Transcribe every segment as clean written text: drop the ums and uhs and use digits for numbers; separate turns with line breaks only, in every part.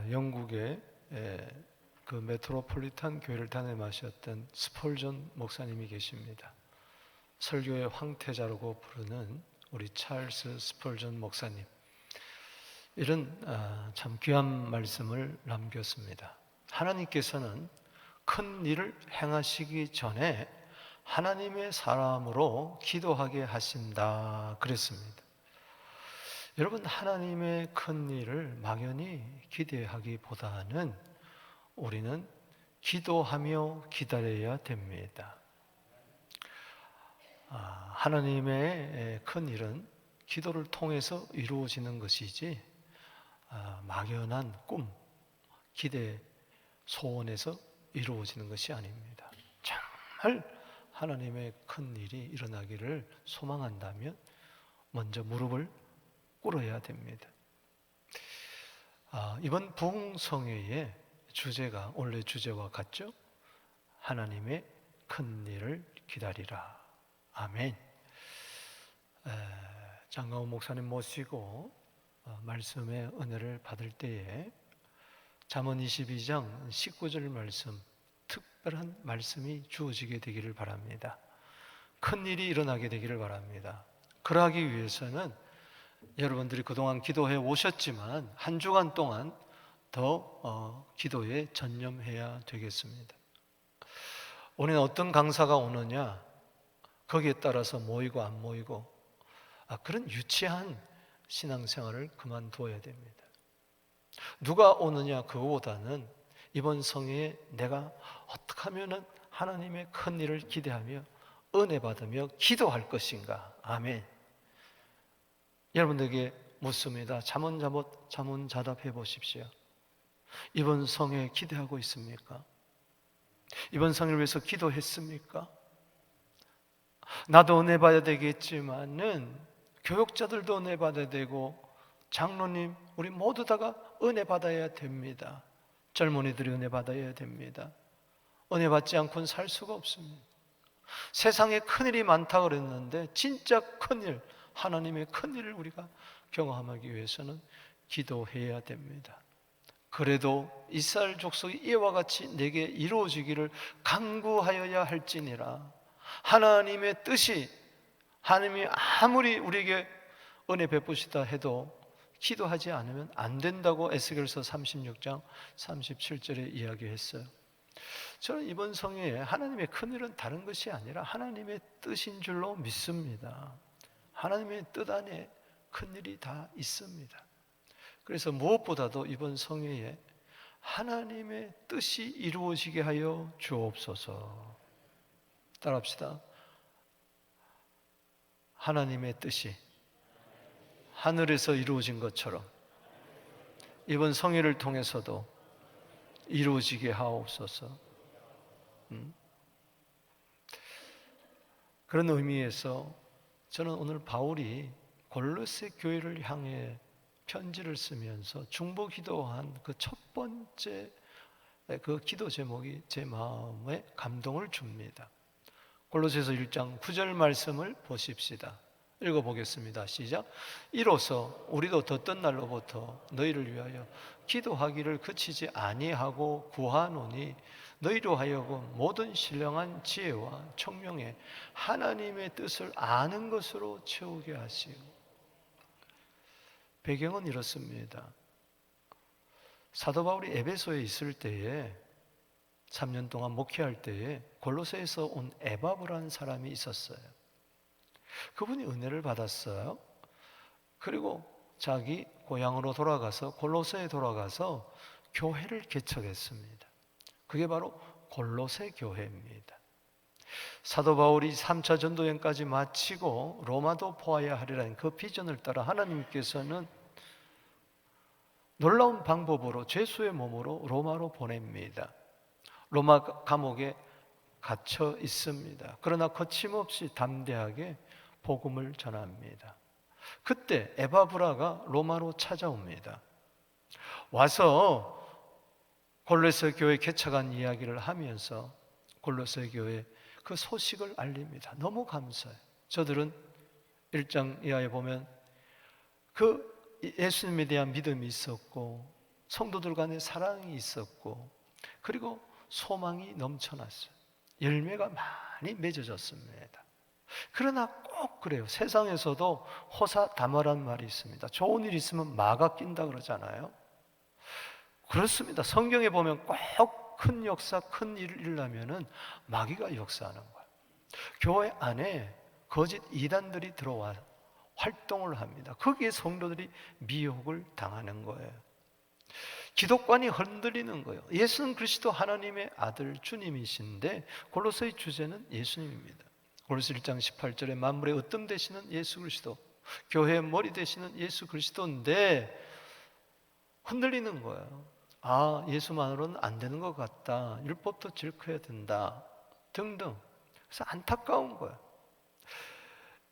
영국의 그 메트로폴리탄 교회를 담임하셨던 스펄전 목사님이 계십니다. 설교의 황태자라고 부르는 우리 찰스 스펄전 목사님, 이런 참 귀한 말씀을 남겼습니다. 하나님께서는 큰 일을 행하시기 전에 하나님의 사람으로 기도하게 하신다 그랬습니다. 여러분, 하나님의 큰 일을 막연히 기대하기보다는 우리는 기도하며 기다려야 됩니다. 하나님의 큰 일은 기도를 통해서 이루어지는 것이지 막연한 꿈, 기대, 소원에서 이루어지는 것이 아닙니다. 정말 하나님의 큰 일이 일어나기를 소망한다면 먼저 무릎을 꿇어야 됩니다. 이번 부흥성회의 주제가 원래 주제와 같죠? 하나님의 큰 일을 기다리라. 아멘. 장강호 목사님 모시고 말씀의 은혜를 받을 때에 잠언 22장 19절 말씀, 특별한 말씀이 주어지게 되기를 바랍니다. 큰 일이 일어나게 되기를 바랍니다. 그러하기 위해서는 여러분들이 그동안 기도해 오셨지만 한 주간 동안 더 기도에 전념해야 되겠습니다. 우리는 어떤 강사가 오느냐, 거기에 따라서 모이고 안 모이고 그런 유치한 신앙생활을 그만두어야 됩니다. 누가 오느냐 그거보다는 이번 성회에 내가 어떻게 하면 하나님의 큰 일을 기대하며 은혜 받으며 기도할 것인가. 아멘. 여러분들에게 묻습니다. 자문자답해 보십시오. 이번 성회에 기대하고 있습니까? 이번 성회를 위해서 기도했습니까? 나도 은혜 받아야 되겠지만은 교육자들도 은혜 받아야 되고 장로님, 우리 모두 다가 은혜 받아야 됩니다. 젊은이들이 은혜 받아야 됩니다. 은혜 받지 않고는 살 수가 없습니다. 세상에 큰일이 많다고 그랬는데 진짜 큰일, 하나님의 큰일을 우리가 경험하기 위해서는 기도해야 됩니다. 그래도 이스라엘 족속이 이와 같이 내게 이루어지기를 간구하여야 할지니라. 하나님의 뜻이, 하나님이 아무리 우리에게 은혜 베푸시다 해도 기도하지 않으면 안 된다고 에스겔서 36장 37절에 이야기했어요. 저는 이번 성회에 하나님의 큰일은 다른 것이 아니라 하나님의 뜻인 줄로 믿습니다. 하나님의 뜻 안에 큰일이 다 있습니다. 그래서 무엇보다도 이번 성회에 하나님의 뜻이 이루어지게 하여 주옵소서. 따라합시다. 하나님의 뜻이 하늘에서 이루어진 것처럼 이번 성회를 통해서도 이루어지게 하옵소서. 그런 의미에서 저는 오늘 바울이 골로새 교회를 향해 편지를 쓰면서 중보 기도한 그 첫 번째 그 기도 제목이 제 마음에 감동을 줍니다. 골로새서 1장 9절 말씀을 보십시다. 읽어보겠습니다. 시작. 이로써 우리도 덧던 날로부터 너희를 위하여 기도하기를 그치지 아니하고 구하노니 너희로 하여금 모든 신령한 지혜와 총명에 하나님의 뜻을 아는 것으로 채우게 하시오. 배경은 이렇습니다. 사도 바울이 에베소에 있을 때에 3년 동안 목회할 때에 골로새에서 온 에바브라는 사람이 있었어요. 그분이 은혜를 받았어요. 그리고 자기 고향으로 돌아가서 골로새에 돌아가서 교회를 개척했습니다. 그게 바로 골로새 교회입니다. 사도 바울이 3차 전도여행까지 마치고 로마도 보아야 하리라는 그 비전을 따라 하나님께서는 놀라운 방법으로 죄수의 몸으로 로마로 보냅니다. 로마 감옥에 갇혀 있습니다. 그러나 거침없이 담대하게 복음을 전합니다. 그때 에바브라가 로마로 찾아옵니다. 와서 골로새 교회 개척한 이야기를 하면서 골로새 교회 그 소식을 알립니다. 너무 감사해요. 저들은 1장 이하에 보면 그 예수님에 대한 믿음이 있었고 성도들 간에 사랑이 있었고, 그리고 소망이 넘쳐났어요. 열매가 많이 맺어졌습니다. 그러나 꼭 그래요. 세상에서도 호사다마란 말이 있습니다. 좋은 일 있으면 마가 낀다 그러잖아요. 그렇습니다. 성경에 보면 꼭 큰 역사, 큰 일을 일으려면은 마귀가 역사하는 거예요. 교회 안에 거짓 이단들이 들어와 활동을 합니다. 거기에 성도들이 미혹을 당하는 거예요. 기독관이 흔들리는 거예요. 예수는 그리스도 하나님의 아들 주님이신데 골로새의 주제는 예수님입니다. 골로새 1장 18절에 만물의 으뜸 되시는 예수 그리스도, 교회의 머리 되시는 예수 그리스도인데 흔들리는 거예요. 아, 예수만으로는 안 되는 것 같다. 율법도 지켜야 된다. 등등. 그래서 안타까운 거예요.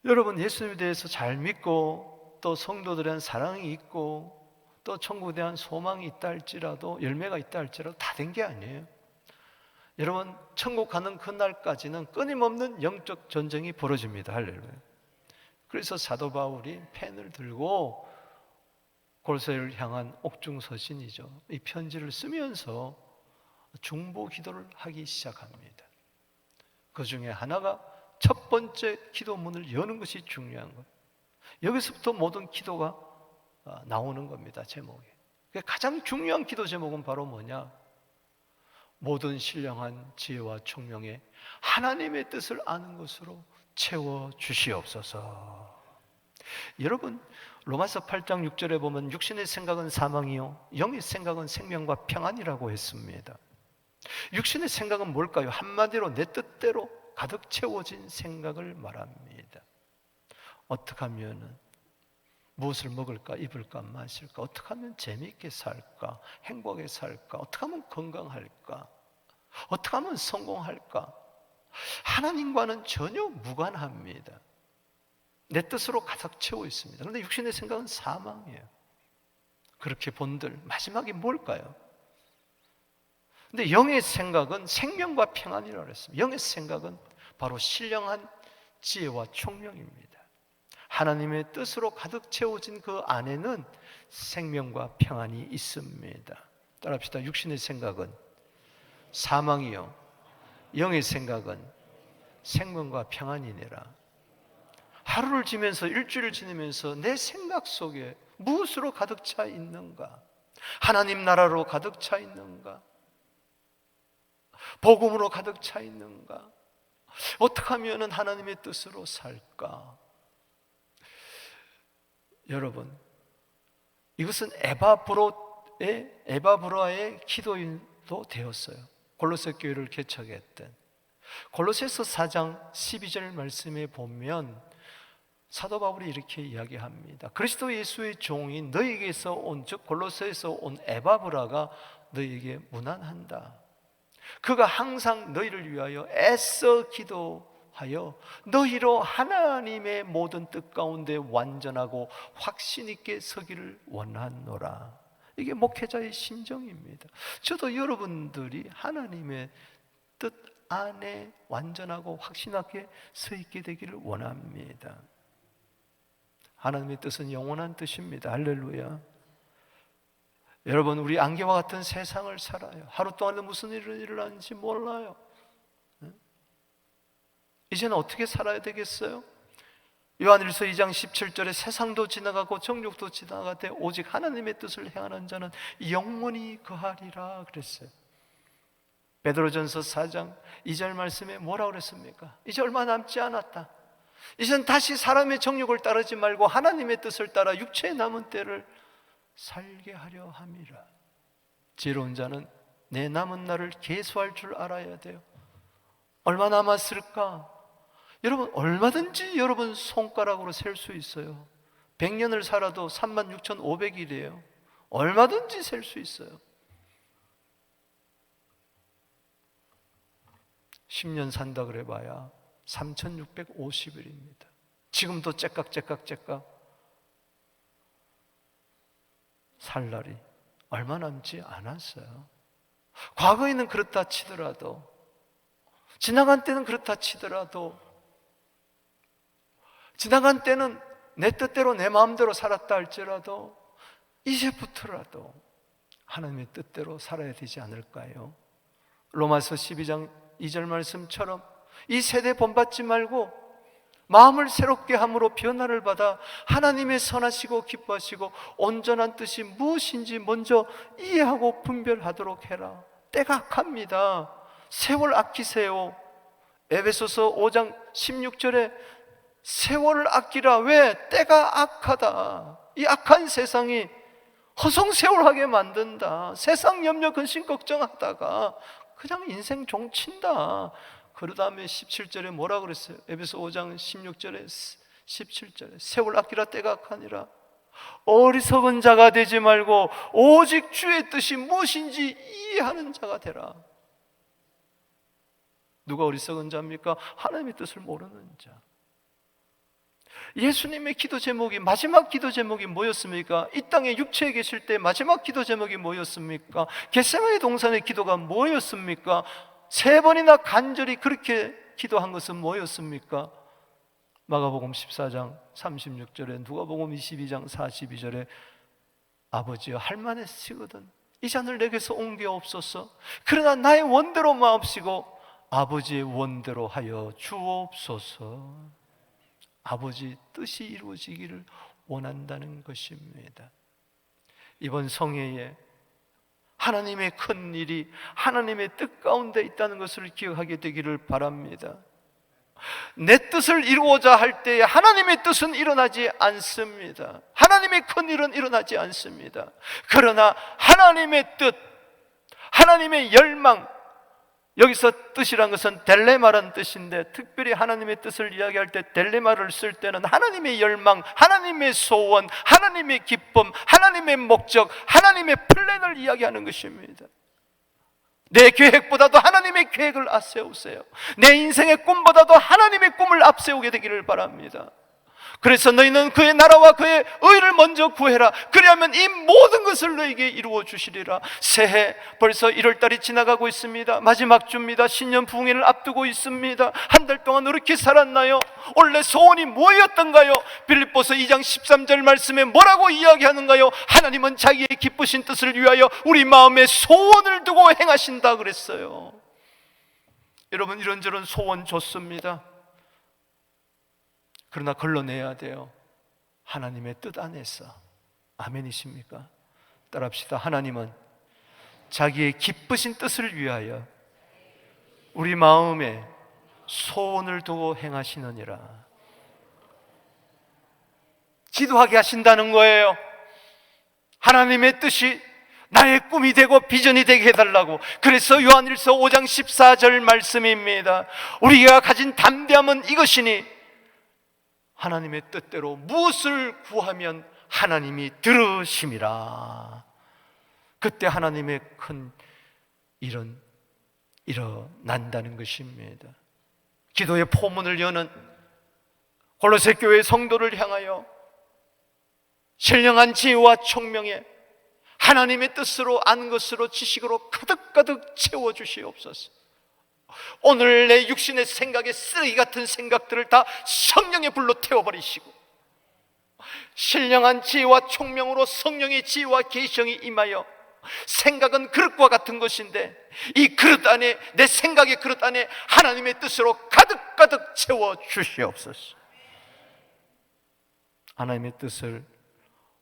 여러분, 예수님에 대해서 잘 믿고 또 성도들에 대한 사랑이 있고 또 천국에 대한 소망이 있다 할지라도, 열매가 있다 할지라도 다 된 게 아니에요. 여러분, 천국 가는 그날까지는 끊임없는 영적 전쟁이 벌어집니다. 할렐루야. 그래서 사도 바울이 펜을 들고 골로새를 향한 옥중서신이죠, 이 편지를 쓰면서 중보 기도를 하기 시작합니다. 그 중에 하나가 첫 번째 기도문을 여는 것이 중요한 거예요. 여기서부터 모든 기도가 나오는 겁니다. 제목이. 가장 중요한 기도 제목은 바로 뭐냐? 모든 신령한 지혜와 총명에 하나님의 뜻을 아는 것으로 채워 주시옵소서. 여러분, 로마서 8장 6절에 보면 육신의 생각은 사망이요 영의 생각은 생명과 평안이라고 했습니다. 육신의 생각은 뭘까요? 한마디로 내 뜻대로 가득 채워진 생각을 말합니다. 어떻게 하면 무엇을 먹을까, 입을까, 마실까, 어떻게 하면 재미있게 살까, 행복하게 살까, 어떻게 하면 건강할까, 어떻게 하면 성공할까? 하나님과는 전혀 무관합니다. 내 뜻으로 가득 채워 있습니다. 그런데 육신의 생각은 사망이에요. 그렇게 본들 마지막이 뭘까요? 근데 영의 생각은 생명과 평안이라고 했습니다. 영의 생각은 바로 신령한 지혜와 총명입니다. 하나님의 뜻으로 가득 채워진 그 안에는 생명과 평안이 있습니다. 따라합시다. 육신의 생각은 사망이요 영의 생각은 생명과 평안이니라. 하루를 지면서, 일주일을 지내면서 내 생각 속에 무엇으로 가득 차 있는가? 하나님 나라로 가득 차 있는가? 복음으로 가득 차 있는가? 어떻게 하면 하나님의 뜻으로 살까? 여러분, 이것은 에바브라의 기도도 되었어요. 골로새 교회를 개척했던 골로새서 4장 12절 말씀에 보면 사도 바울이 이렇게 이야기합니다. 그리스도 예수의 종이 너희에게서 온, 즉 골로새에서 온 에바브라가 너희에게 문안한다. 그가 항상 너희를 위하여 애써 기도하여 너희로 하나님의 모든 뜻 가운데 완전하고 확신 있게 서기를 원하노라. 이게 목회자의 심정입니다. 저도 여러분들이 하나님의 뜻 안에 완전하고 확신하게 서 있게 되기를 원합니다. 하나님의 뜻은 영원한 뜻입니다. 할렐루야. 여러분, 우리 안개와 같은 세상을 살아요. 하루 동안에 무슨 일이 일어나는지 몰라요. 이제는 어떻게 살아야 되겠어요? 요한일서 2장 17절에 세상도 지나가고 정욕도 지나가되 오직 하나님의 뜻을 행하는 자는 영원히 거하리라 그랬어요. 베드로전서 4장 2절 말씀에 뭐라고 그랬습니까? 이제 얼마 남지 않았다. 이젠 다시 사람의 정욕을 따르지 말고 하나님의 뜻을 따라 육체의 남은 때를 살게 하려 함이라. 지혜로운 자는 내 남은 날을 계수할 줄 알아야 돼요. 얼마 남았을까? 여러분, 얼마든지 여러분 손가락으로 셀 수 있어요. 100년을 살아도 36,500일이에요. 얼마든지 셀 수 있어요. 10년 산다 그래 봐야 3,650일입니다. 지금도 째깍 살 날이 얼마 남지 않았어요. 과거에는 그렇다 치더라도, 지나간 때는 그렇다 치더라도, 지나간 때는 내 뜻대로 내 마음대로 살았다 할지라도 이제부터라도 하나님의 뜻대로 살아야 되지 않을까요? 로마서 12장 2절 말씀처럼 이 세대 본받지 말고 마음을 새롭게 함으로 변화를 받아 하나님의 선하시고 기뻐하시고 온전한 뜻이 무엇인지 먼저 이해하고 분별하도록 해라. 때가 악합니다. 세월 아끼세요. 에베소서 5장 16절에 세월을 아끼라. 왜? 때가 악하다. 이 악한 세상이 허송세월하게 만든다. 세상 염려 근심 걱정하다가 그냥 인생 종친다. 그 다음에 17절에 뭐라 그랬어요? 에베소 5장 16절에 17절에 세월 아끼라 때가 악하니라. 어리석은 자가 되지 말고 오직 주의 뜻이 무엇인지 이해하는 자가 되라. 누가 어리석은 자입니까? 하나님의 뜻을 모르는 자. 예수님의 기도 제목이, 마지막 기도 제목이 뭐였습니까? 이 땅에 육체에 계실 때 마지막 기도 제목이 뭐였습니까? 겟세마네 동산의 기도가 뭐였습니까? 3번이나 간절히 그렇게 기도한 것은 뭐였습니까? 마가복음 14장 36절에, 누가복음 22장 42절에 아버지여 할만했으거든 이 잔을 내게서 옮겨옵소서. 그러나 나의 원대로 마옵시고 아버지의 원대로 하여 주옵소서. 아버지 뜻이 이루어지기를 원한다는 것입니다. 이번 성회에 하나님의 큰 일이 하나님의 뜻 가운데 있다는 것을 기억하게 되기를 바랍니다. 내 뜻을 이루고자 할 때에 하나님의 뜻은 일어나지 않습니다. 하나님의 큰 일은 일어나지 않습니다. 그러나 하나님의 뜻, 하나님의 열망, 여기서 뜻이란 것은 델레마라는 뜻인데, 특별히 하나님의 뜻을 이야기할 때 델레마를 쓸 때는 하나님의 열망, 하나님의 소원, 하나님의 기쁨, 하나님의 목적, 하나님의 플랜을 이야기하는 것입니다. 내 계획보다도 하나님의 계획을 앞세우세요. 내 인생의 꿈보다도 하나님의 꿈을 앞세우게 되기를 바랍니다. 그래서 너희는 그의 나라와 그의 의를 먼저 구해라. 그리하면 이 모든 것을 너에게 이루어 주시리라. 새해 벌써 1월달이 지나가고 있습니다. 마지막 주입니다. 신년 부흥회를 앞두고 있습니다. 한 달 동안 어떻게 살았나요? 원래 소원이 뭐였던가요? 빌립보서 2장 13절 말씀에 뭐라고 이야기하는가요? 하나님은 자기의 기쁘신 뜻을 위하여 우리 마음에 소원을 두고 행하신다 그랬어요. 여러분, 이런저런 소원 좋습니다. 그러나 걸러내야 돼요. 하나님의 뜻 안에서. 아멘이십니까? 따라합시다. 하나님은 자기의 기쁘신 뜻을 위하여 우리 마음에 소원을 두고 행하시느니라. 기도하게 하신다는 거예요. 하나님의 뜻이 나의 꿈이 되고 비전이 되게 해달라고. 그래서 요한일서 5장 14절 말씀입니다. 우리가 가진 담대함은 이것이니 하나님의 뜻대로 무엇을 구하면 하나님이 들으심이라. 그때 하나님의 큰 일은 일어난다는 것입니다. 기도의 포문을 여는 골로새 교회 성도를 향하여 신령한 지혜와 총명에 하나님의 뜻으로 아는 것으로 지식으로 가득가득 채워주시옵소서. 오늘 내 육신의 생각에 쓰레기 같은 생각들을 다 성령의 불로 태워버리시고 신령한 지혜와 총명으로 성령의 지혜와 계시형이 임하여, 생각은 그릇과 같은 것인데 이 그릇 안에, 내 생각의 그릇 안에 하나님의 뜻으로 가득가득 채워주시옵소서. 하나님의 뜻을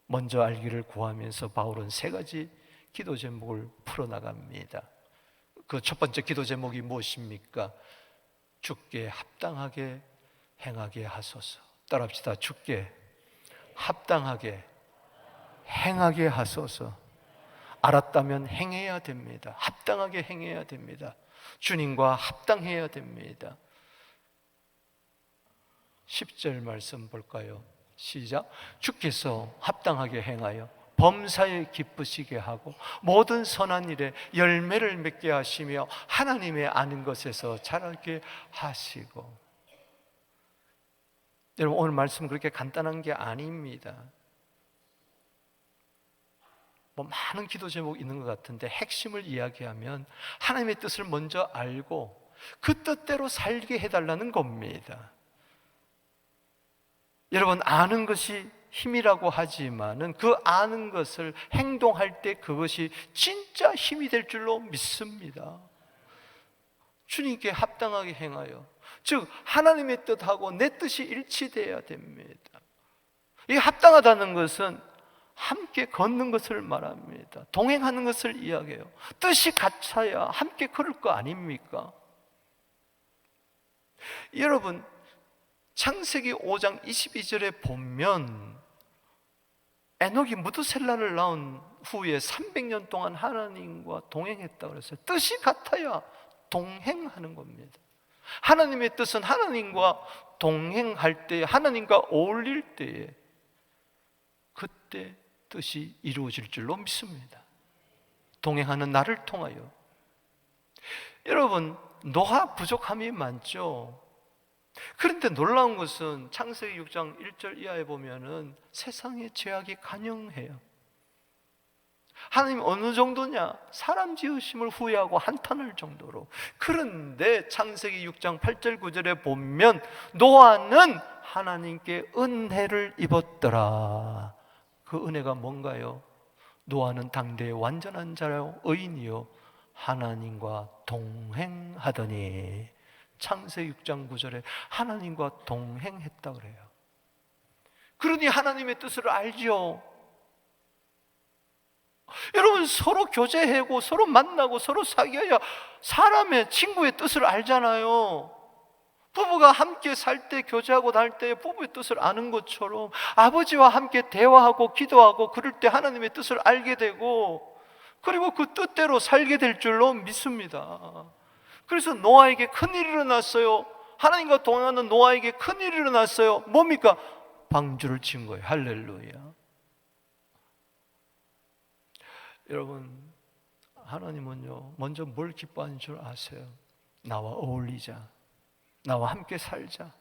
먼저 알기를 구하면서 바울은 3가지 기도 제목을 풀어나갑니다. 그 첫 번째 기도 제목이 무엇입니까? 주께 합당하게 행하게 하소서. 따라합시다. 주께 합당하게 행하게 하소서. 알았다면 행해야 됩니다. 합당하게 행해야 됩니다. 주님과 합당해야 됩니다. 10절 말씀 볼까요? 시작. 주께서 합당하게 행하여 범사에 기쁘시게 하고 모든 선한 일에 열매를 맺게 하시며 하나님의 아는 것에서 자라게 하시고. 여러분, 오늘 말씀은 그렇게 간단한 게 아닙니다. 많은 기도 제목이 있는 것 같은데 핵심을 이야기하면 하나님의 뜻을 먼저 알고 그 뜻대로 살게 해달라는 겁니다. 여러분, 아는 것이 힘이라고 하지만은 그 아는 것을 행동할 때 그것이 진짜 힘이 될 줄로 믿습니다. 주님께 합당하게 행하여, 즉 하나님의 뜻하고 내 뜻이 일치되어야 됩니다. 이 합당하다는 것은 함께 걷는 것을 말합니다. 동행하는 것을 이야기해요. 뜻이 같아야 함께 걸을 거 아닙니까? 여러분, 창세기 5장 22절에 보면 에녹이 무드셀라를 낳은 후에 300년 동안 하나님과 동행했다고 그랬어요. 뜻이 같아야 동행하는 겁니다. 하나님의 뜻은 하나님과 동행할 때, 하나님과 어울릴 때에 그때 뜻이 이루어질 줄로 믿습니다. 동행하는 나를 통하여. 여러분, 노화 부족함이 많죠. 그런데 놀라운 것은 창세기 6장 1절 이하에 보면은 세상의 죄악이 간영해요. 하나님 어느 정도냐? 사람 지으심을 후회하고 한탄할 정도로. 그런데 창세기 6장 8절 9절에 보면 노아는 하나님께 은혜를 입었더라. 그 은혜가 뭔가요? 노아는 당대의 완전한 자요 의인이요 하나님과 동행하더니, 창세기 6장 9절에 하나님과 동행했다 그래요. 그러니 하나님의 뜻을 알죠. 여러분, 서로 교제하고 서로 만나고 서로 사귀어야 사람의, 친구의 뜻을 알잖아요. 부부가 함께 살 때, 교제하고 날 때 부부의 뜻을 아는 것처럼 아버지와 함께 대화하고 기도하고 그럴 때 하나님의 뜻을 알게 되고, 그리고 그 뜻대로 살게 될 줄로 믿습니다. 그래서 노아에게 큰일이 일어났어요. 하나님과 동행하는 노아에게 큰일이 일어났어요. 뭡니까? 방주를 친 거예요. 할렐루야. 여러분, 하나님은요 먼저 뭘 기뻐하는 줄 아세요? 나와 어울리자, 나와 함께 살자.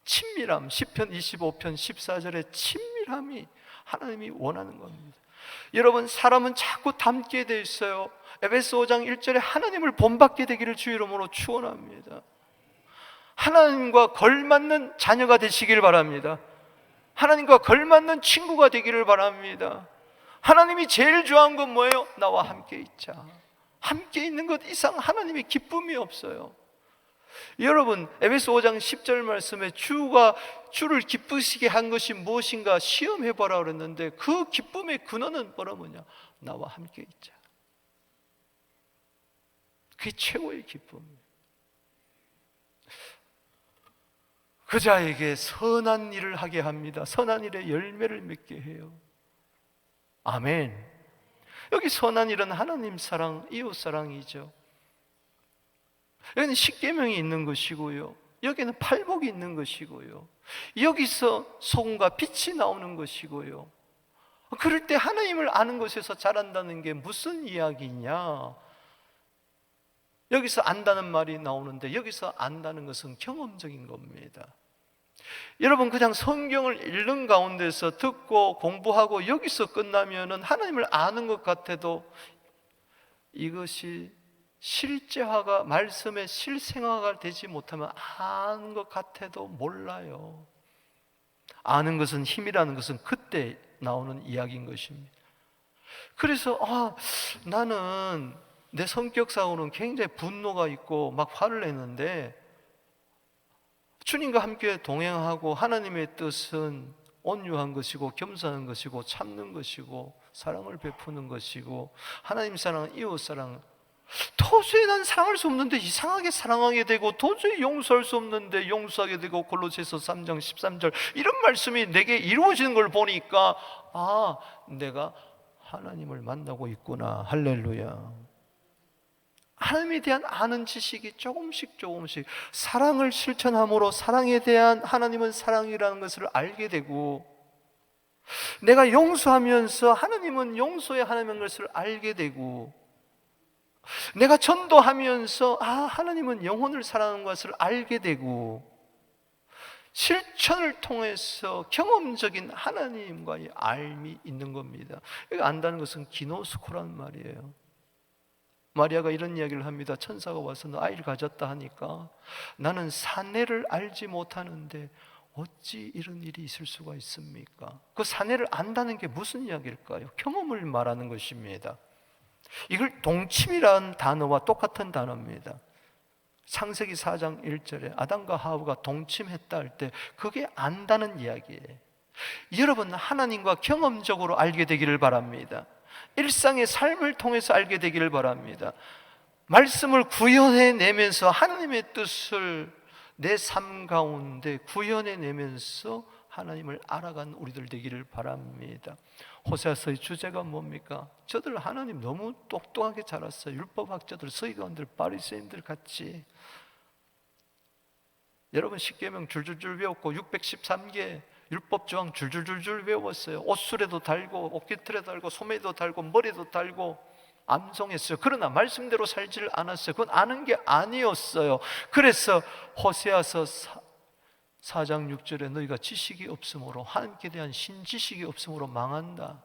친밀함, 시편 25편 14절의 친밀함이 하나님이 원하는 겁니다. 여러분, 사람은 자꾸 닮게 돼 있어요. 에베소 5장 1절에 하나님을 본받게 되기를 주 이름으로 축원합니다. 하나님과 걸맞는 자녀가 되시길 바랍니다. 하나님과 걸맞는 친구가 되기를 바랍니다. 하나님이 제일 좋아하는 건 뭐예요? 나와 함께 있자. 함께 있는 것 이상 하나님의 기쁨이 없어요. 여러분, 에베소 5장 10절 말씀에 주를 기쁘시게 한 것이 무엇인가 시험해보라 그랬는데, 그 기쁨의 근원은 뭐냐? 나와 함께 있자. 그게 최고의 기쁨이에요. 그 자에게 선한 일을 하게 합니다. 선한 일의 열매를 맺게 해요. 아멘. 여기 선한 일은 하나님 사랑, 이웃 사랑이죠. 여기는 십계명이 있는 것이고요, 여기는 팔복이 있는 것이고요, 여기서 소금과 빛이 나오는 것이고요. 그럴 때 하나님을 아는 것에서 자란다는 게 무슨 이야기냐? 여기서 안다는 말이 나오는데, 여기서 안다는 것은 경험적인 겁니다. 여러분, 그냥 성경을 읽는 가운데서 듣고 공부하고 여기서 끝나면은 하나님을 아는 것 같아도 이것이 실제화가, 말씀의 실생화가 되지 못하면 아는 것 같아도 몰라요. 아는 것은, 힘이라는 것은 그때 나오는 이야기인 것입니다. 그래서 나는 내 성격상으로는 굉장히 분노가 있고 막 화를 내는데, 주님과 함께 동행하고 하나님의 뜻은 온유한 것이고 겸손한 것이고 참는 것이고 사랑을 베푸는 것이고, 하나님 사랑은 이웃 사랑, 도저히 난 사랑할 수 없는데 이상하게 사랑하게 되고, 도저히 용서할 수 없는데 용서하게 되고, 골로새서 3장 13절 이런 말씀이 내게 이루어지는 걸 보니까 내가 하나님을 만나고 있구나. 할렐루야. 하나님에 대한 아는 지식이 조금씩 사랑을 실천함으로 사랑에 대한, 하나님은 사랑이라는 것을 알게 되고, 내가 용서하면서 하나님은 용서의 하나님인 것을 알게 되고, 내가 전도하면서 하나님은 영혼을 사랑하는 것을 알게 되고, 실천을 통해서 경험적인 하나님과의 알미 있는 겁니다. 여기 안다는 것은 기노스코라는 말이에요. 마리아가 이런 이야기를 합니다. 천사가 와서 너 아이를 가졌다 하니까 나는 사내를 알지 못하는데 어찌 이런 일이 있을 수가 있습니까? 그 사내를 안다는 게 무슨 이야기일까요? 경험을 말하는 것입니다. 이걸 동침이라는 단어와 똑같은 단어입니다. 창세기 4장 1절에 아담과 하와가 동침했다 할 때 그게 안다는 이야기예요. 여러분, 하나님과 경험적으로 알게 되기를 바랍니다. 일상의 삶을 통해서 알게 되기를 바랍니다. 말씀을 구현해내면서 하나님의 뜻을 내 삶 가운데 구현해내면서 하나님을 알아간 우리들 되기를 바랍니다. 호세아서의 주제가 뭡니까? 저들 하나님 너무 똑똑하게 자랐어요. 율법학자들, 서기관들, 바리새인들 같이. 여러분, 십계명 줄줄줄 외웠고 613개 율법조항 줄줄줄줄 외웠어요. 옷수레도 달고 옷깃털에 달고 소매도 달고 머리도 달고 암송했어요. 그러나 말씀대로 살지를 않았어요. 그건 아는 게 아니었어요. 그래서 호세아서 4장 6절에 너희가 지식이 없으므로, 하나님께 대한 신지식이 없으므로 망한다.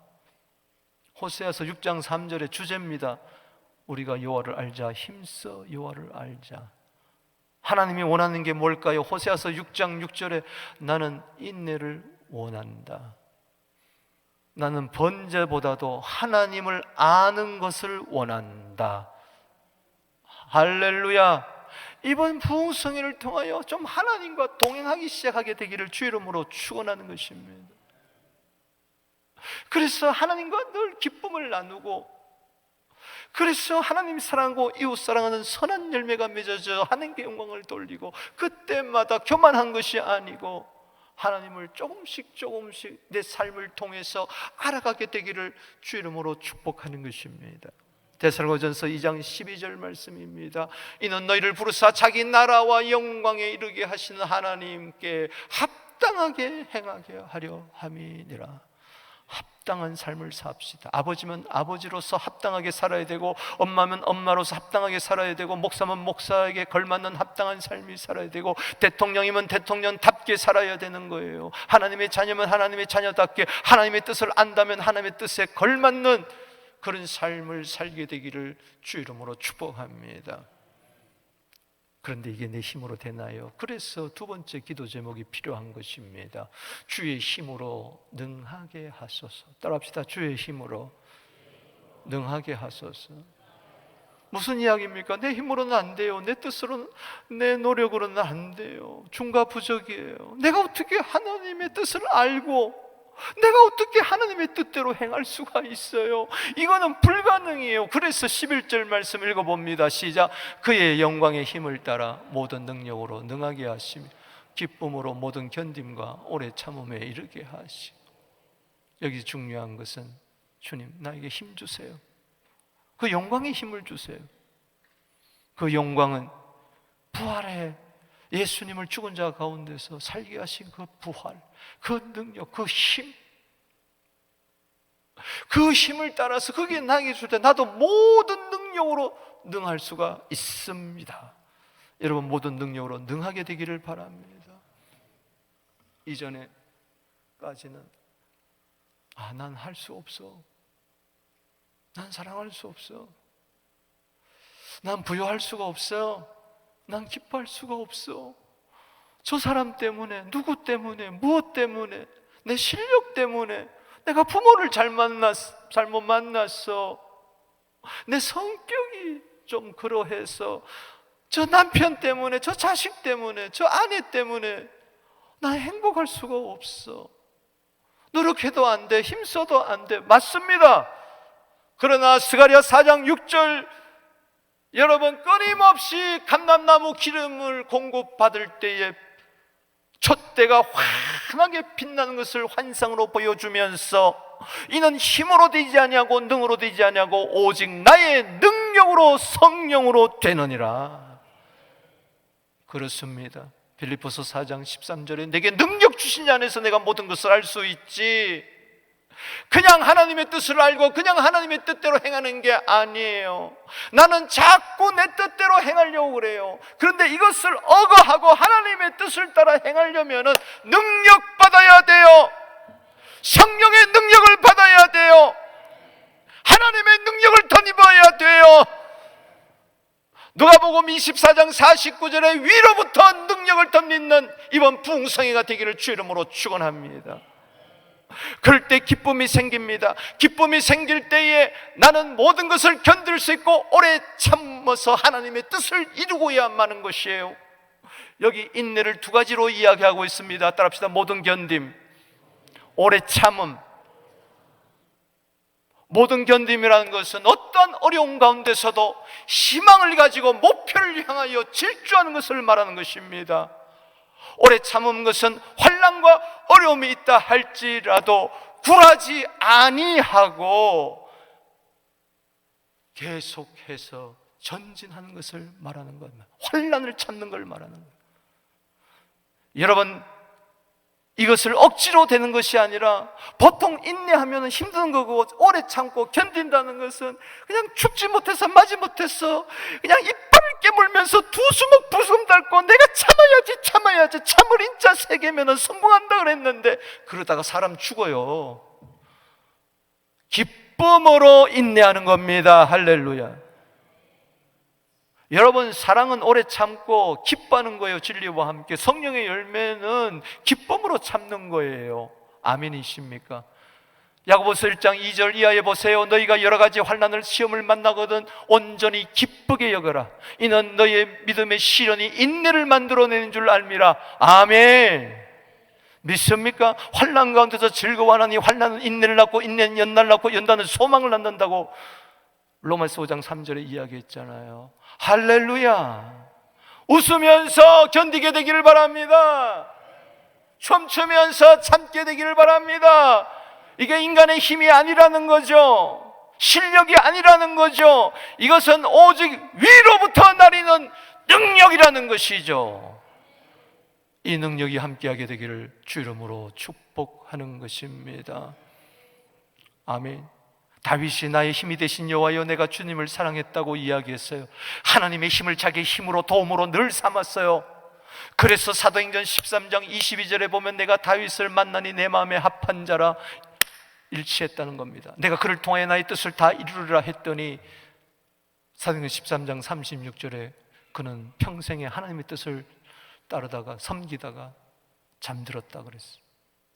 호세아서 6장 3절의 주제입니다. 우리가 여호와를 알자, 힘써 여호와를 알자. 하나님이 원하는 게 뭘까요? 호세아서 6장 6절에 나는 인내를 원한다. 나는 번제보다도 하나님을 아는 것을 원한다. 할렐루야. 이번 부흥성회를 통하여 좀 하나님과 동행하기 시작하게 되기를 주 이름으로 축원하는 것입니다. 그래서 하나님과 늘 기쁨을 나누고, 그래서 하나님 사랑하고 이웃 사랑하는 선한 열매가 맺어져 하나님께 영광을 돌리고, 그때마다 교만한 것이 아니고 하나님을 조금씩 내 삶을 통해서 알아가게 되기를 주 이름으로 축복하는 것입니다. 데살로니가전서 2장 12절 말씀입니다. 이는 너희를 부르사 자기 나라와 영광에 이르게 하시는 하나님께 합당하게 행하게 하려 함이니라. 합당한 삶을 삽시다. 아버지면 아버지로서 합당하게 살아야 되고, 엄마면 엄마로서 합당하게 살아야 되고, 목사면 목사에게 걸맞는 합당한 삶이 살아야 되고, 대통령이면 대통령답게 살아야 되는 거예요. 하나님의 자녀면 하나님의 자녀답게, 하나님의 뜻을 안다면 하나님의 뜻에 걸맞는 그런 삶을 살게 되기를 주 이름으로 축복합니다. 그런데 이게 내 힘으로 되나요? 그래서 두 번째 기도 제목이 필요한 것입니다. 주의 힘으로 능하게 하소서. 따라합시다. 주의 힘으로 능하게 하소서. 무슨 이야기입니까? 내 힘으로는 안 돼요. 내 뜻으로는, 내 노력으로는 안 돼요. 중과 부족이에요. 내가 어떻게 하나님의 뜻을 알고, 내가 어떻게 하나님의 뜻대로 행할 수가 있어요? 이거는 불가능이에요. 그래서 11절 말씀 읽어봅니다. 시작. 그의 영광의 힘을 따라 모든 능력으로 능하게 하시며 기쁨으로 모든 견딤과 오래 참음에 이르게 하시고. 여기 중요한 것은 주님, 나에게 힘 주세요. 그 영광의 힘을 주세요. 그 영광은 부활의 예수님을 죽은 자 가운데서 살게 하신 그 부활, 그 능력, 그 힘, 그 힘을 따라서 그게 나에게 줄 때 나도 모든 능력으로 능할 수가 있습니다. 여러분, 모든 능력으로 능하게 되기를 바랍니다. 이전에까지는 난 할 수 없어, 난 사랑할 수 없어, 난 부여할 수가 없어, 난 기뻐할 수가 없어, 저 사람 때문에, 누구 때문에, 무엇 때문에, 내 실력 때문에, 내가 부모를 잘못 만났어, 내 성격이 좀 그러해서, 저 남편 때문에, 저 자식 때문에, 저 아내 때문에 난 행복할 수가 없어. 노력해도 안 돼, 힘써도 안 돼. 맞습니다. 그러나 스가랴 4장 6절, 여러분, 끊임없이 감람나무 기름을 공급받을 때에 촛대가 환하게 빛나는 것을 환상으로 보여주면서 이는 힘으로 되지 아니하고 능으로 되지 아니하고 오직 나의 능력으로 성령으로 되느니라. 그렇습니다. 빌립보서 4장 13절에 내게 능력 주신 자 안에서 내가 모든 것을 알 수 있지, 그냥 하나님의 뜻을 알고 그냥 하나님의 뜻대로 행하는 게 아니에요. 나는 자꾸 내 뜻대로 행하려고 그래요. 그런데 이것을 억어하고 하나님의 뜻을 따라 행하려면 능력 받아야 돼요. 성령의 능력을 받아야 돼요. 하나님의 능력을 덧입어야 돼요. 누가복음 24장 49절에 위로부터 능력을 덧입는 이번 부흥성회가 되기를 주 이름으로 축원합니다. 그럴 때 기쁨이 생깁니다. 기쁨이 생길 때에 나는 모든 것을 견딜 수 있고 오래 참아서 하나님의 뜻을 이루고야만 하는 것이에요. 여기 인내를 두 가지로 이야기하고 있습니다. 따라합시다. 모든 견딤, 오래 참음. 모든 견딤이라는 것은 어떠한 어려운 가운데서도 희망을 가지고 목표를 향하여 질주하는 것을 말하는 것입니다. 오래 참은 것은 환난과 어려움이 있다 할지라도 굴하지 아니하고 계속해서 전진하는 것을 말하는 겁니다. 환난을 참는 걸 말하는 거예요. 여러분, 이것을 억지로 되는 것이 아니라 보통 인내하면 힘든 거고 오래 참고 견딘다는 것은 그냥 춥지 못해서 맞지 못해서 그냥 이빨을 깨물면서 두 수목 부숨 닳고 내가 참아야지 참을 인자 세 개면 성공한다 그랬는데 그러다가 사람 죽어요. 기쁨으로 인내하는 겁니다. 할렐루야. 여러분, 사랑은 오래 참고 기뻐하는 거예요. 진리와 함께. 성령의 열매는 기쁨으로 참는 거예요. 아멘이십니까? 야고보서 1장 2절 이하에 보세요. 너희가 여러 가지 환난을 시험을 만나거든 온전히 기쁘게 여겨라. 이는 너희의 믿음의 시련이 인내를 만들어내는 줄 알미라. 아멘. 믿습니까? 환난 가운데서 즐거워하니 환난은 인내를 낳고 인내는 연단을 낳고 연단은 소망을 낳는다고 로마서 5장 3절에 이야기했잖아요. 할렐루야. 웃으면서 견디게 되기를 바랍니다. 춤추면서 참게 되기를 바랍니다. 이게 인간의 힘이 아니라는 거죠. 실력이 아니라는 거죠. 이것은 오직 위로부터 나리는 능력이라는 것이죠. 이 능력이 함께하게 되기를 주 이름으로 축복하는 것입니다. 아멘. 다윗이 나의 힘이 되신 여호와여 내가 주님을 사랑했다고 이야기했어요. 하나님의 힘을 자기의 힘으로 도움으로 늘 삼았어요. 그래서 사도행전 13장 22절에 보면 내가 다윗을 만나니 내 마음에 합한 자라 일치했다는 겁니다. 내가 그를 통하여 나의 뜻을 다 이루리라 했더니 사도행전 13장 36절에 그는 평생에 하나님의 뜻을 따르다가 섬기다가 잠들었다 그랬어요.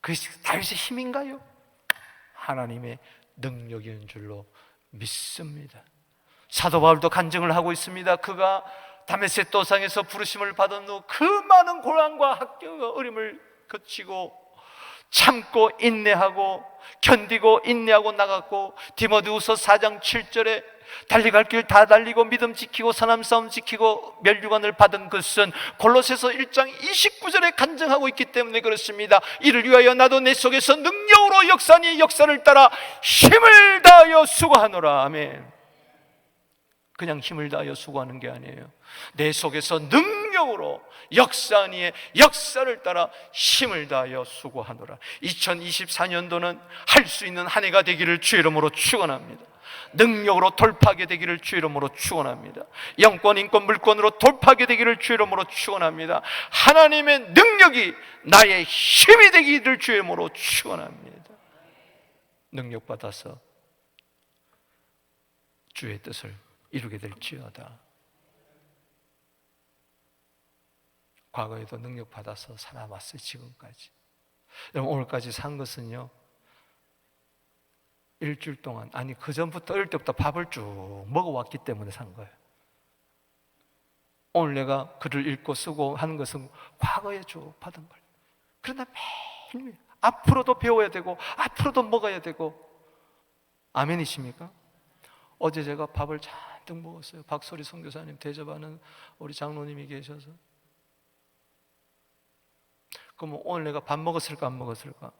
그것이 다윗의 힘인가요? 하나님의 능력인 줄로 믿습니다. 사도 바울도 간증을 하고 있습니다. 그가 다메섹 도상에서 부르심을 받은 후 그 많은 고난과 학교와 어림을 거치고 참고 인내하고 견디고 인내하고 나갔고, 디모데후서 4장 7절에 달려갈 길 다 달리고 믿음 지키고 선한 싸움 지키고 멸류관을 받은 것은 골로새서 1장 29절에 간증하고 있기 때문에 그렇습니다. 이를 위하여 나도 내 속에서 능력으로 역사니 역사를 따라 힘을 다하여 수고하노라. 아멘. 그냥 힘을 다하여 수고하는 게 아니에요. 내 속에서 능력으로 역사니의 역사를 따라 힘을 다하여 수고하노라. 2024년도는 할 수 있는 한 해가 되기를 주 이름으로 축원합니다. 능력으로 돌파하게 되기를 주 이름으로 축원합니다. 영권, 인권, 물권으로 돌파하게 되기를 주 이름으로 축원합니다. 하나님의 능력이 나의 힘이 되기를 주 이름으로 축원합니다. 능력 받아서 주의 뜻을 이루게 될지어다. 과거에도 능력 받아서 살아왔어요. 지금까지. 여러분, 오늘까지 산 것은요, 일주일 동안, 아니 그 전부터 어릴 때부터 밥을 쭉 먹어왔기 때문에 산 거예요. 오늘 내가 글을 읽고 쓰고 하는 것은 과거에 쭉 받은 거예요. 그러나 매일 앞으로도 배워야 되고 앞으로도 먹어야 되고. 아멘이십니까? 어제 제가 밥을 잔뜩 먹었어요. 박소리 선교사님 대접하는 우리 장로님이 계셔서. 그럼 오늘 내가 밥 먹었을까 안 먹었을까?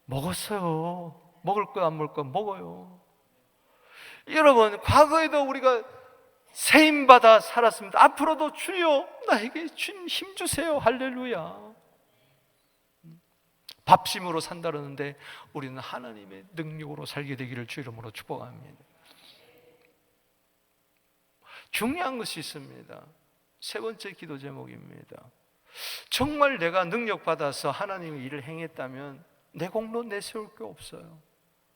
먹었어요. 먹을 거 안 먹을 거 먹어요. 여러분, 과거에도 우리가 세임받아 살았습니다. 앞으로도 주여 나에게 주님 힘 주세요. 할렐루야. 밥심으로 산다 그러는데 우리는 하나님의 능력으로 살게 되기를 주 이름으로 축복합니다. 중요한 것이 있습니다. 세 번째 기도 제목입니다. 정말 내가 능력 받아서 하나님의 일을 행했다면 내 공로 내세울 게 없어요.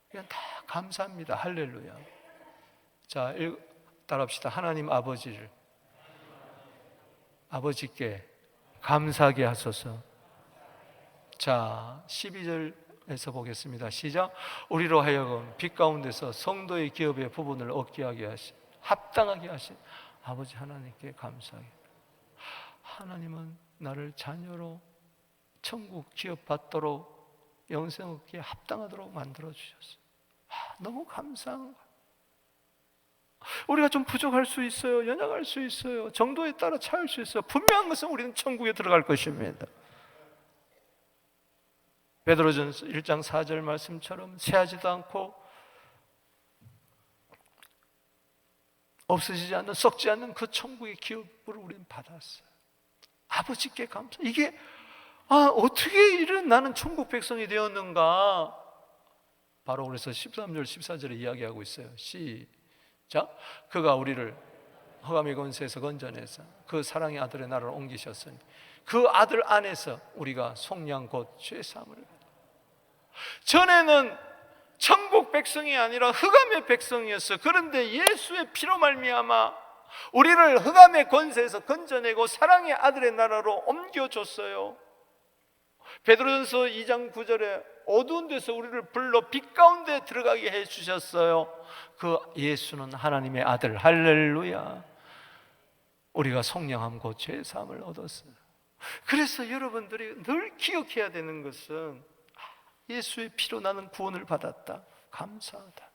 그냥 다 감사합니다. 할렐루야. 자, 따라합시다. 하나님 아버지께 감사하게 하소서. 자, 12절에서 보겠습니다. 시작. 우리로 하여금 빛 가운데서 성도의 기업의 부분을 얻게 하게 하신, 합당하게 하신 아버지 하나님께 감사하게. 하나님은 나를 자녀로 천국 기업 받도록 영생 얻기에 합당하도록 만들어 주셨어요. 너무 감사한 거예요. 우리가 좀 부족할 수 있어요. 연약할 수 있어요. 정도에 따라 차일 수 있어요. 분명한 것은 우리는 천국에 들어갈 것입니다. 베드로전서 1장 4절 말씀처럼 새하지도 않고 없어지지 않는, 썩지 않는 그 천국의 기업을 우리는 받았어요. 아버지께 감사. 이게 어떻게 이런 나는 천국 백성이 되었는가? 바로 그래서 13절 14절에 이야기하고 있어요. 시작. 그가 우리를 흑암의 권세에서 건져내서 그 사랑의 아들의 나라로 옮기셨으니 그 아들 안에서 우리가 속량 곧 죄사함을. 전에는 천국 백성이 아니라 흑암의 백성이었어요. 그런데 예수의 피로 말미암아 우리를 흑암의 권세에서 건져내고 사랑의 아들의 나라로 옮겨줬어요. 베드로전서 2장 9절에 어두운 데서 우리를 불러 빛 가운데 들어가게 해주셨어요. 그 예수는 하나님의 아들. 할렐루야. 우리가 속량함 곧 죄사함을 얻었어요. 그래서 여러분들이 늘 기억해야 되는 것은 예수의 피로 나는 구원을 받았다. 감사하다.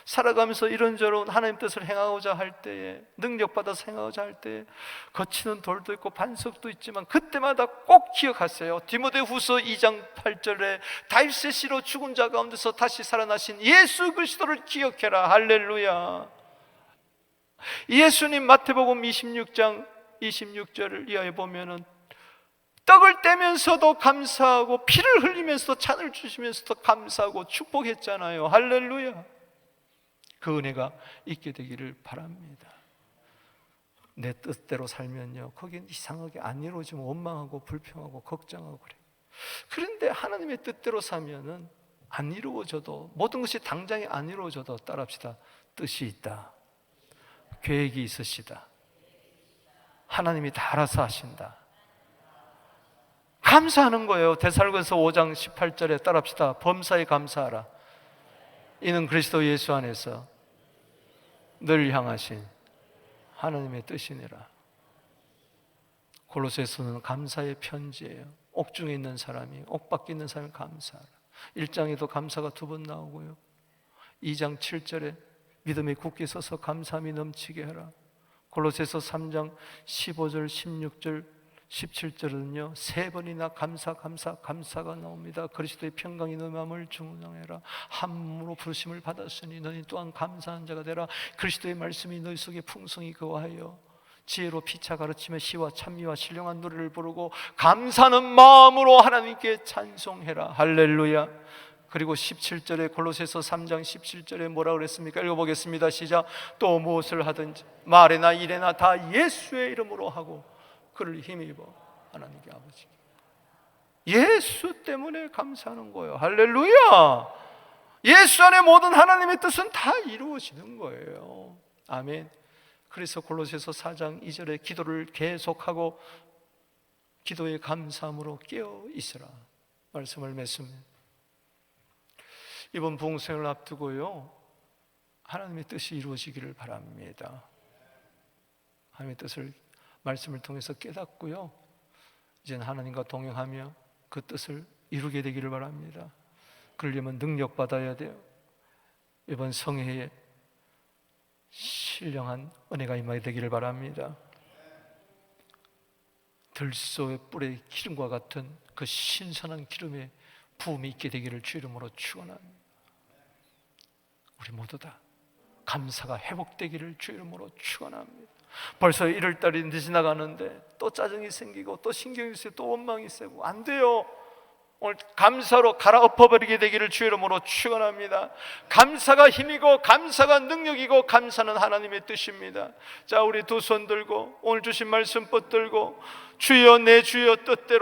살아가면서 이런저런 하나님 뜻을 행하고자 할 때에, 능력받아서 행하고자 할 때에 거치는 돌도 있고 반석도 있지만 그때마다 꼭 기억하세요. 디모데후서 2장 8절에 다윗의 씨로 죽은 자 가운데서 다시 살아나신 예수 그리스도를 기억해라. 할렐루야. 예수님 마태복음 26장 26절을 이하에 보면은 떡을 떼면서도 감사하고 피를 흘리면서도 잔을 주시면서도 감사하고 축복했잖아요. 할렐루야. 그 은혜가 있게 되기를 바랍니다. 내 뜻대로 살면요, 거긴 이상하게 안 이루어지면 원망하고 불평하고 걱정하고 그래요. 그런데 하나님의 뜻대로 사면은 안 이루어져도, 모든 것이 당장에 안 이루어져도 따라합시다. 뜻이 있다. 계획이 있으시다. 하나님이 다 알아서 하신다. 감사하는 거예요. 데살로니가서 5장 18절에 따라합시다. 범사에 감사하라. 이는 그리스도 예수 안에서 늘 향하신 하나님의 뜻이니라. 골로새서는 감사의 편지예요. 옥중에 있는 사람이, 옥 밖에 있는 사람이 감사하라. 1장에도 감사가 2번 나오고요. 2장 7절에 믿음에 굳게 서서 감사함이 넘치게 하라. 골로새서 3장 15절 16절 17절은요 3번이나 감사가 나옵니다. 그리스도의 평강이 너희 마음을 중흥하라. 한 몸으로 부르심을 받았으니 너희 또한 감사한 자가 되라. 그리스도의 말씀이 너희 속에 풍성히 거하여 지혜로 피차 가르치며 시와 찬미와 신령한 노래를 부르고 감사하는 마음으로 하나님께 찬송해라. 할렐루야. 그리고 17절에 골로새서 3장 17절에 뭐라 그랬습니까? 읽어보겠습니다. 시작. 또 무엇을 하든지 말이나 일이나 다 예수의 이름으로 하고 그를 힘입어 하나님께 아버지. 예수 때문에 감사하는 거예요. 할렐루야. 예수 안에 모든 하나님의 뜻은 다 이루어지는 거예요. 아멘. 그래서 골로새서 4장 2절에 기도를 계속하고 기도의 감사함으로 깨어 있으라 말씀을 맺습니다. 이번 부흥생을 앞두고요 하나님의 뜻이 이루어지기를 바랍니다. 하나님의 뜻을 말씀을 통해서 깨닫고요 이제는 하나님과 동행하며 그 뜻을 이루게 되기를 바랍니다. 그러려면 능력 받아야 돼요. 이번 성회에 신령한 은혜가 임하게 되기를 바랍니다. 들소의 뿔의 기름과 같은 그 신선한 기름의 부음이 있게 되기를 주 이름으로 축원합니다. 우리 모두 다 감사가 회복되기를 주 이름으로 축원합니다. 벌써 1월달이 늦이 나가는데 또 짜증이 생기고 또 신경이 쓰이고 또 원망이 세고 안 돼요. 오늘 감사로 갈아엎어버리게 되기를 주 이름으로 축원합니다. 감사가 힘이고 감사가 능력이고 감사는 하나님의 뜻입니다. 자, 우리 두 손 들고 오늘 주신 말씀 붙들고 주여 내 주여 뜻대로